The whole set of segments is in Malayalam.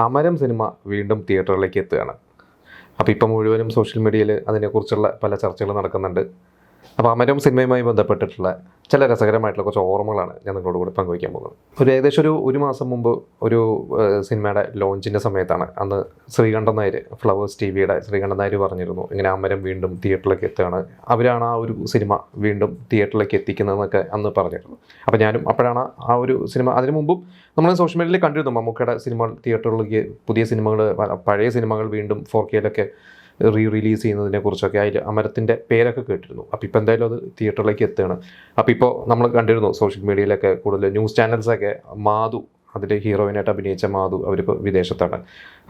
അമരം സിനിമ വീണ്ടും തിയേറ്ററിലേക്ക് എത്തുകയാണ്. അപ്പോൾ ഇപ്പം മുഴുവനും സോഷ്യൽ മീഡിയയിൽ അതിനെക്കുറിച്ചുള്ള പല ചർച്ചകൾ നടക്കുന്നുണ്ട്. അപ്പോൾ അമരം സിനിമയുമായി ബന്ധപ്പെട്ടിട്ടുള്ള ചില രസകരമായിട്ടുള്ള കുറച്ച് ഓർമ്മകളാണ് ഞാൻ നിങ്ങളോട് കൂടി പങ്കുവയ്ക്കാൻ പോകുന്നത്. ഏകദേശം ഒരു മാസം മുമ്പ് ഒരു സിനിമയുടെ ലോഞ്ചിൻ്റെ സമയത്താണ് അന്ന് ശ്രീകണ്ഠൻ നായർ, ഫ്ലവേഴ്സ് TV-യുടെ ശ്രീകണ്ഠൻ നായർ പറഞ്ഞിരുന്നു ഇങ്ങനെ അമരം വീണ്ടും തിയേറ്ററിലേക്ക് എത്തുകയാണ്, അവരാണ് ആ ഒരു സിനിമ വീണ്ടും തിയേറ്ററിലേക്ക് എത്തിക്കുന്നതെന്നൊക്കെ അന്ന് പറഞ്ഞിരുന്നു. അപ്പോൾ ഞാനും അപ്പോഴാണ് ആ ഒരു സിനിമ, അതിന് മുമ്പും നമ്മൾ സോഷ്യൽ മീഡിയയിൽ കണ്ടിരുന്നു മമ്മൂക്കയുടെ സിനിമ തിയേറ്ററിലേക്ക്, പുതിയ സിനിമകൾ, പഴയ സിനിമകൾ വീണ്ടും 4K-ലൊക്കെ റിലീസ് ചെയ്യുന്നതിനെ കുറിച്ചൊക്കെ അതിൽ അമരത്തിൻ്റെ പേരൊക്കെ കേട്ടിരുന്നു. അപ്പോൾ ഇപ്പോൾ എന്തായാലും അത് തിയേറ്ററിലേക്ക് എത്തുകയാണ്. അപ്പോൾ ഇപ്പോൾ നമ്മൾ കണ്ടിരുന്നു സോഷ്യൽ മീഡിയയിലൊക്കെ കൂടുതൽ ന്യൂസ് ചാനൽസൊക്കെ മാധു, അതിൽ ഹീറോയിനായിട്ട് അഭിനയിച്ച മാധു, അവരിപ്പോൾ വിദേശത്താണ്.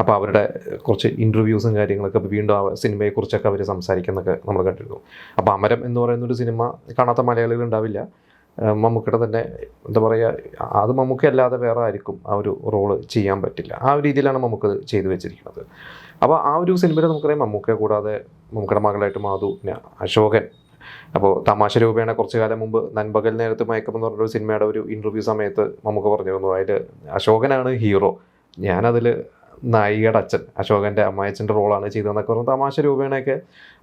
അപ്പോൾ അവരുടെ കുറച്ച് ഇൻ്റർവ്യൂസും കാര്യങ്ങളൊക്കെ വീണ്ടും ആ സിനിമയെക്കുറിച്ചൊക്കെ അവർ സംസാരിക്കുന്നതൊക്കെ നമ്മൾ കണ്ടിരുന്നു. അപ്പോൾ അമരം എന്ന് പറയുന്നൊരു സിനിമ കാണാത്ത മലയാളികൾ ഉണ്ടാവില്ല. മമ്മൂക്കയുടെ തന്നെ എന്താ പറയുക, അത് മമ്മൂക്കയല്ലാതെ വേറെ ആയിരിക്കും ആ ഒരു റോള് ചെയ്യാൻ പറ്റില്ല. ആ ഒരു രീതിയിലാണ് മമ്മൂക്ക ചെയ്തു വെച്ചിരിക്കുന്നത്. അപ്പോൾ ആ ഒരു സിനിമയിൽ നമുക്കറിയാം മമ്മൂക്കയെ കൂടാതെ മമ്മൂക്കയുടെ മകളായിട്ട് മാധു, പിന്നെ അശോകൻ. അപ്പോൾ തമാശ രൂപേണ കുറച്ച് കാലം മുമ്പ് നൻപകൽ നേരത്ത് മയക്കമെന്ന് പറഞ്ഞൊരു സിനിമയുടെ ഒരു ഇൻ്റർവ്യൂ സമയത്ത് മമ്മൂക്ക പറഞ്ഞിരുന്നു അതിൽ അശോകനാണ് ഹീറോ, ഞാനതിൽ നായികയുടെ അച്ഛൻ, അശോകൻ്റെ അമ്മായച്ഛൻ്റെ റോളാണ് ചെയ്തതെന്നൊക്കെ പറഞ്ഞ് തമാശ രൂപേണയൊക്കെ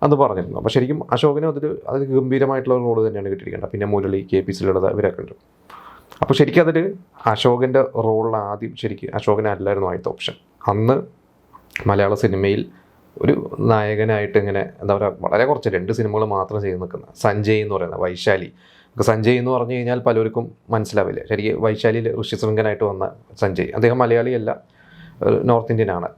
അന്ന് പറഞ്ഞിരുന്നു. അപ്പോൾ ശരിക്കും അശോകനും അതിൽ ഗംഭീരമായിട്ടുള്ള റോള് തന്നെയാണ് കിട്ടിയിരിക്കേണ്ടത്. പിന്നെ മുരളി, KP ലളിത, ഇവരൊക്കെ ഉണ്ട്. അപ്പോൾ ശരിക്കും അതിൽ അശോകൻ്റെ റോളിൽ ആദ്യം ശരിക്കും അശോകനല്ലായിരുന്നു ആദ്യത്തെ ഓപ്ഷൻ. അന്ന് മലയാള സിനിമയിൽ ഒരു നായകനായിട്ട് ഇങ്ങനെ എന്താ പറയുക, വളരെ കുറച്ച് 2 സിനിമകൾ മാത്രം ചെയ്ത് നിൽക്കുന്ന സഞ്ജയ് എന്ന് പറയുന്ന വൈശാലി. സഞ്ജയ് എന്ന് പറഞ്ഞു കഴിഞ്ഞാൽ പലർക്കും മനസ്സിലാവില്ല. ശരിക്കും വൈശാലിയിൽ ഋഷിശൃംഗനായിട്ട് വന്ന സഞ്ജയ്, അദ്ദേഹം മലയാളിയല്ല, നോർത്ത് ഇന്ത്യനാണ്,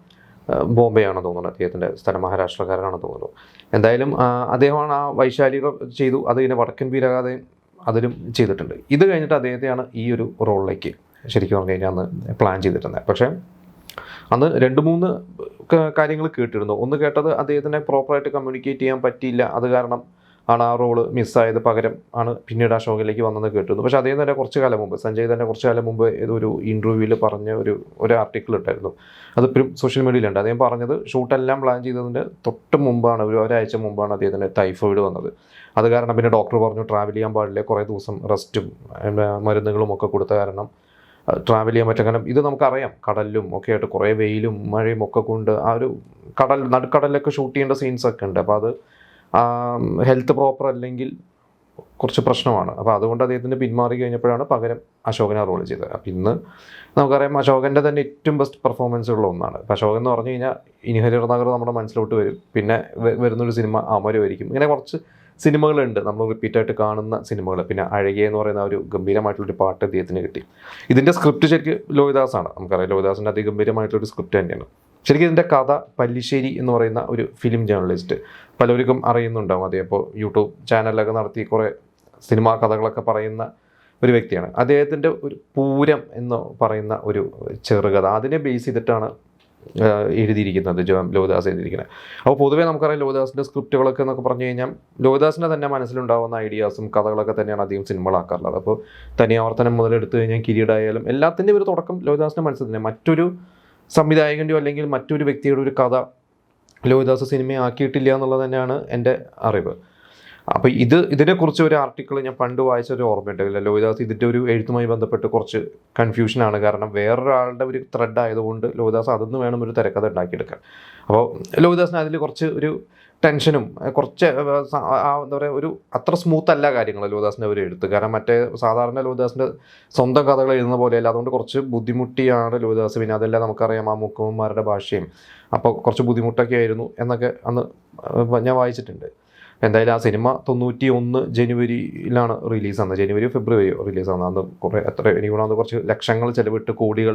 ബോംബെ ആണെന്ന് തോന്നുന്നു അദ്ദേഹത്തിൻ്റെ സ്ഥലം, മഹാരാഷ്ട്രക്കാരനാണെന്ന് തോന്നുന്നു. എന്തായാലും അദ്ദേഹമാണ് ആ വൈശാലി ചെയ്തു. അത് കഴിഞ്ഞ് വടക്കൻ വീരഗാഥയും അതിലും ചെയ്തിട്ടുണ്ട്. ഇത് കഴിഞ്ഞിട്ട് അദ്ദേഹത്തെയാണ് ഈ ഒരു റോളിലേക്ക് ശരിക്കും പറഞ്ഞു കഴിഞ്ഞാൽ അന്ന് പ്ലാൻ ചെയ്തിട്ടുള്ളത്. പക്ഷേ അന്ന് 2-3 കാര്യങ്ങൾ കേട്ടിരുന്നു. ഒന്ന് കേട്ടത് അദ്ദേഹത്തിനെ പ്രോപ്പറായിട്ട് കമ്മ്യൂണിക്കേറ്റ് ചെയ്യാൻ പറ്റിയില്ല, അത് കാരണം ആണ് ആ റോള് മിസ്സായത്, പകരം ആണ് പിന്നീട് അശോകിലേക്ക് വന്നത് കേട്ടിരുന്നു. പക്ഷേ അദ്ദേഹം തന്നെ കുറച്ച് കാലം മുമ്പ്, സഞ്ജയ് തന്നെ കുറച്ച് കാലം മുമ്പ് ഏതൊരു ഇൻ്റർവ്യൂവിൽ പറഞ്ഞ ഒരു ആർട്ടിക്കിൾ ഇട്ടായിരുന്നു, അതിപ്പോഴും സോഷ്യൽ മീഡിയയിലുണ്ട്. അദ്ദേഹം പറഞ്ഞത് ഷൂട്ടെല്ലാം പ്ലാൻ ചെയ്തതിൻ്റെ തൊട്ട് മുമ്പാണ്, ഒരാഴ്ച മുമ്പാണ് അദ്ദേഹത്തിന് ടൈഫോയിഡ് വന്നത്. അത് കാരണം പിന്നെ ഡോക്ടർ പറഞ്ഞു ട്രാവൽ ചെയ്യാൻ പാടില്ല, കുറേ ദിവസം റെസ്റ്റും മരുന്നുകളും ഒക്കെ കൊടുത്ത കാരണം ട്രാവൽ ചെയ്യാൻ പറ്റും. കാരണം ഇത് നമുക്കറിയാം, കടലിലും ഒക്കെ ആയിട്ട് കുറേ വെയിലും മഴയും ഒക്കെ കൊണ്ട് ആ ഒരു നടുക്കടലിലൊക്കെ ഷൂട്ട് ചെയ്യേണ്ട സീൻസൊക്കെ ഉണ്ട്. അപ്പോൾ അത് ഹെൽത്ത് പ്രോപ്പർ അല്ലെങ്കിൽ കുറച്ച് പ്രശ്നമാണ്. അപ്പോൾ അതുകൊണ്ട് അദ്ദേഹത്തിന് പിന്മാറി കഴിഞ്ഞപ്പോഴാണ് പകരം അശോകനെ റോൾ ചെയ്തത്. അപ്പോൾ ഇന്ന് നമുക്കറിയാം അശോകൻ്റെ തന്നെ ഏറ്റവും ബെസ്റ്റ് പെർഫോമൻസുള്ള ഒന്നാണ്. അപ്പോൾ അശോകൻ എന്ന് പറഞ്ഞു കഴിഞ്ഞാൽ ഇനി ഹരിഹർ നഗർ നമ്മുടെ മനസ്സിലോട്ട് വരും, പിന്നെ വരുന്നൊരു സിനിമ അമരമായിരിക്കും. ഇങ്ങനെ കുറച്ച് സിനിമകളുണ്ട് നമ്മൾ റിപ്പീറ്റായിട്ട് കാണുന്ന സിനിമകൾ. പിന്നെ അഴകിയ എന്ന് പറയുന്ന ഒരു ഗംഭീരമായിട്ടുള്ളൊരു പാട്ട് അദ്ദേഹത്തിന് കിട്ടി. ഇതിൻ്റെ സ്ക്രിപ്റ്റ് ശരിക്കും ലോഹിദാസാണ്. നമുക്കറിയാം ലോഹിദാസിൻ്റെ അതിഗംഭീരമായിട്ടുള്ളൊരു സ്ക്രിപ്റ്റ് തന്നെയാണ്. ശരിക്കും ഇതിൻ്റെ കഥ പല്ലിശ്ശേരി എന്ന് പറയുന്ന ഒരു ഫിലിം ജേർണലിസ്റ്റ്, പലർക്കും അറിയുന്നുണ്ടാവും. അതേ അപ്പോൾ യൂട്യൂബ് ചാനലൊക്കെ നടത്തി കുറേ സിനിമാ കഥകളൊക്കെ പറയുന്ന ഒരു വ്യക്തിയാണ്. അദ്ദേഹത്തിൻ്റെ ഒരു പൂരം എന്ന് പറയുന്ന ഒരു ചെറുകഥ, അതിനെ ബേസ് ചെയ്തിട്ടാണ് എഴുതിയിരിക്കുന്നത്, ലോഹിദാസ് എഴുതിയിരിക്കുന്നത്. അപ്പോൾ പൊതുവേ നമുക്കറിയാം ലോഹിദാസിൻ്റെ സ്ക്രിപ്റ്റുകളൊക്കെ എന്നൊക്കെ പറഞ്ഞു കഴിഞ്ഞാൽ ലോഹിദാസിൻ്റെ തന്നെ മനസ്സിലുണ്ടാകുന്ന ഐഡിയാസും കഥകളൊക്കെ തന്നെയാണ് അധികം സിനിമകളാക്കാറുള്ളത്. അപ്പോൾ തനിയാവർത്തനം മുതൽ എടുത്തു കഴിഞ്ഞാൽ കിരീടായാലും എല്ലാത്തിൻ്റെയും ഒരു തുടക്കം ലോഹിദാസിൻ്റെ മനസ്സിൽ തന്നെ. മറ്റൊരു സംവിധായകൻ്റെയോ അല്ലെങ്കിൽ മറ്റൊരു വ്യക്തിയുടെ ഒരു കഥ ലോഹിദാസ് സിനിമയാക്കിയിട്ടില്ല എന്നുള്ളത് തന്നെയാണ് എൻ്റെ അറിവ്. അപ്പോൾ ഇതിനെക്കുറിച്ച് ഒരു ആർട്ടിക്കിൾ ഞാൻ പണ്ട് വായിച്ച ഒരു ഓർമ്മയുണ്ട്. ലോഹിദാസ് ഇതിൻ്റെ ഒരു എഴുത്തുമായി ബന്ധപ്പെട്ട് കുറച്ച് കൺഫ്യൂഷനാണ്. കാരണം വേറൊരാളുടെ ഒരു ത്രെഡ് ആയതുകൊണ്ട് ലോഹിദാസ് അതൊന്നും വേണം ഒരു തിരക്കഥ ഉണ്ടാക്കിയെടുക്കാൻ. അപ്പോൾ ലോഹിദാസിന് അതിൽ കുറച്ച് ഒരു ടെൻഷനും കുറച്ച് എന്താ പറയുക, ഒരു അത്ര സ്മൂത്ത് അല്ല കാര്യങ്ങൾ ലോഹിദാസിൻ്റെ ഒരു എഴുത്ത്. കാരണം മറ്റേ സാധാരണ ലോഹിദാസിൻ്റെ സ്വന്തം കഥകൾ എഴുതുന്ന പോലെയല്ല, അതുകൊണ്ട് കുറച്ച് ബുദ്ധിമുട്ടിയാണ് ലോഹിദാസ്. പിന്നെ അതെല്ലാം നമുക്കറിയാം ആ മുക്കുവന്മാരുടെ ഭാഷയും, അപ്പോൾ കുറച്ച് ബുദ്ധിമുട്ടൊക്കെ ആയിരുന്നു എന്നൊക്കെ അന്ന് ഞാൻ വായിച്ചിട്ടുണ്ട്. എന്തായാലും ആ സിനിമ 91 ജനുവരിയിലാണ് റിലീസാകുന്നത്, ജനുവരിയോ ഫെബ്രുവരിയോ റിലീസാകുന്നത്. അന്ന് കുറേ എനിക്ക് തോന്നുന്നത് കുറച്ച് ലക്ഷങ്ങൾ ചിലവിട്ട് കോടികൾ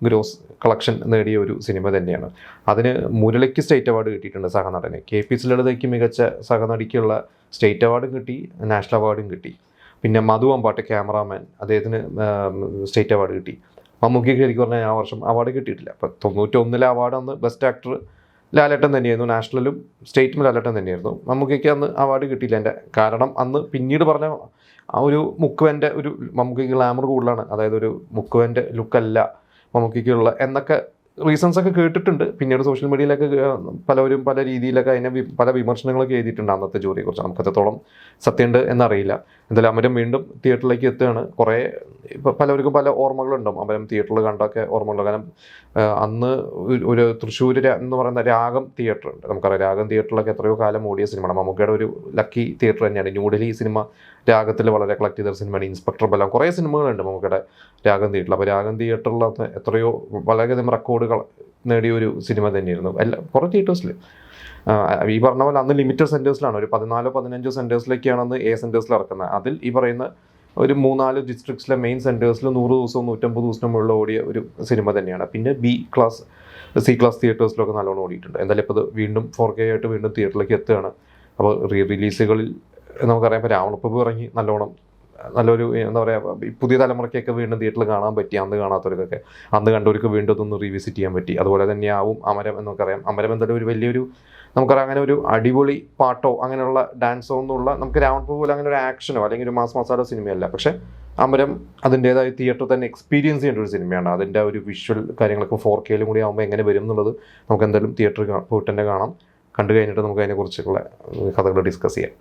ഗ്രോസ് കളക്ഷൻ നേടിയ ഒരു സിനിമ തന്നെയാണ്. അതിന് മുരളിക്ക് സ്റ്റേറ്റ് അവാർഡ് കിട്ടിയിട്ടുണ്ട്, സഹനടന്. KP ലളിതയ്ക്ക് മികച്ച സഹനടിക്കുള്ള സ്റ്റേറ്റ് അവാർഡും കിട്ടി, നാഷണൽ അവാർഡും കിട്ടി. പിന്നെ മധു അമ്പാട്ട് ക്യാമറാമാൻ, അദ്ദേഹത്തിന് സ്റ്റേറ്റ് അവാർഡ് കിട്ടി. മമ്മൂക്കയ്ക്ക് ശരിക്കും പറഞ്ഞാൽ ആ വർഷം അവാർഡ് കിട്ടിയിട്ടില്ല. അപ്പോൾ 91 അവാർഡ് അന്ന് ബെസ്റ്റ് ആക്ടർ ലാലേട്ടൻ തന്നെയായിരുന്നു, നാഷണലും സ്റ്റേറ്റും ലാലേട്ടൻ തന്നെയായിരുന്നു. മമ്മൂക്കയ്ക്ക് അന്ന് അവാർഡ് കിട്ടിയില്ല. എൻ്റെ കാരണം അന്ന് പിന്നീട് പറഞ്ഞ ആ ഒരു മുക്കുവൻ്റെ ഒരു മമ്മൂക്കയ്ക്ക് ഗ്ലാമർ കൂടുതലാണ്, അതായത് ഒരു മുക്കുവൻ്റെ ലുക്കല്ല മമ്മൂക്കയ്ക്കുള്ള എന്നൊക്കെ റീസൺസ് ഒക്കെ കേട്ടിട്ടുണ്ട്. പിന്നീട് സോഷ്യൽ മീഡിയയിലൊക്കെ പലവരും പല രീതിയിലൊക്കെ അതിനെ പല വിമർശനങ്ങളൊക്കെ എഴുതിയിട്ടുണ്ട് അന്നത്തെ ജോലിയെക്കുറിച്ച്. നമുക്ക് എത്രത്തോളം സത്യമുണ്ട് എന്നറിയില്ല. എന്തായാലും അമരം വീണ്ടും തിയേറ്ററിലേക്ക് എത്തുകയാണ്. കുറേ പലവർക്കും പല ഓർമ്മകളുണ്ടാവും അമരം തിയേറ്ററിൽ കണ്ടൊക്കെ ഓർമ്മകളുണ്ട്. കാരണം അന്ന് ഒരു തൃശ്ശൂർ എന്ന് പറയുന്ന രാഗം തിയേറ്റർ ഉണ്ട്. നമുക്കറിയാം രാഗം തിയേറ്ററിലൊക്കെ എത്രയോ കാലം ഓടിയ സിനിമയാണ്. മമ്മൂക്കയുടെ ഒരു ലക്കി തിയേറ്റർ തന്നെയാണ്. ന്യൂഡൽഹി സിനിമ രാഗത്തിൽ വളരെ കളക്ട് ചെയ്ത സിനിമയാണ്. ഇൻസ്പെക്ടർ ബലം, കുറേ സിനിമകളുണ്ട് മമ്മൂക്കയുടെ രാഗം തിയേറ്ററിൽ. അപ്പോൾ രാഗം തിയേറ്ററിൽ എത്രയോ വളരെയധികം റെക്കോർഡുകൾ നേടിയൊരു സിനിമ തന്നെയായിരുന്നു കുറേ തിയേറ്റേഴ്സിൽ. ഈ പറഞ്ഞ പോലെ അന്ന് ലിമിറ്റഡ് സെൻറ്റേഴ്സിലാണ്, ഒരു 14-15 സെൻറ്റേഴ്സിലേക്കാണ് അന്ന് സെൻറ്റേഴ്സിൽ ഇറക്കുന്നത്. അതിൽ ഈ പറയുന്ന ഒരു 3-4 ഡിസ്ട്രിക്ട്സിലെ മെയിൻ സെൻറ്റേഴ്സിൽ 100 ദിവസവും 150 ദിവസവും മുകളിൽ ഓടിയ ഒരു സിനിമ തന്നെയാണ്. പിന്നെ C ക്ലാസ് തിയേറ്റേഴ്സിലൊക്കെ നല്ലോണം ഓടിയിട്ടുണ്ട്. എന്തായാലും ഇപ്പോൾ ഇത് വീണ്ടും 4K ആയിട്ട് വീണ്ടും തിയേറ്ററിലേക്ക് എത്തുകയാണ്. അപ്പോൾ റിലീസുകളിൽ നമുക്കറിയാം ഇപ്പോൾ രാവണപ്രഭു ഇറങ്ങി നല്ലൊരു എന്താ പറയുക, പുതിയ തലമുറയ്ക്കൊക്കെ വീണ്ടും തിയേറ്ററിൽ കാണാൻ പറ്റി. അന്ന് കാണാത്തവർക്കൊക്കെ, അന്ന് കണ്ടവർക്ക് വീണ്ടും അതൊന്ന് റീവിസിറ്റ് ചെയ്യാൻ പറ്റി. അതുപോലെ തന്നെയാവും അമരം എന്നൊക്കെ അമരം എന്തായാലും ഒരു വലിയൊരു നമുക്കറിയാം അങ്ങനെ ഒരു അടിപൊളി പാട്ടോ അങ്ങനെയുള്ള ഡാൻസോ ഒന്നുമുള്ള, നമുക്ക് രാവണപ്രഭു പോലെ അങ്ങനെ ഒരു ആക്ഷനോ അല്ലെങ്കിൽ ഒരു മാസ് മസാല സിനിമയല്ല. പക്ഷേ അമരം അതിൻ്റേതായ തിയേറ്ററിൽ തന്നെ എക്സ്പീരിയൻസ് ചെയ്യേണ്ട ഒരു സിനിമയാണ്. അതിൻ്റെ ഒരു വിഷ്വൽ കാര്യങ്ങളൊക്കെ 4K കൂടി ആകുമ്പോൾ എങ്ങനെ വരും എന്നുള്ളത് നമുക്ക് എന്തായാലും തിയേറ്ററിൽ പോയിട്ട് തന്നെ കാണാം. കണ്ടു കഴിഞ്ഞിട്ട് നമുക്ക് അതിനെക്കുറിച്ചുള്ള കഥകൾ ഡിസ്കസ് ചെയ്യാം.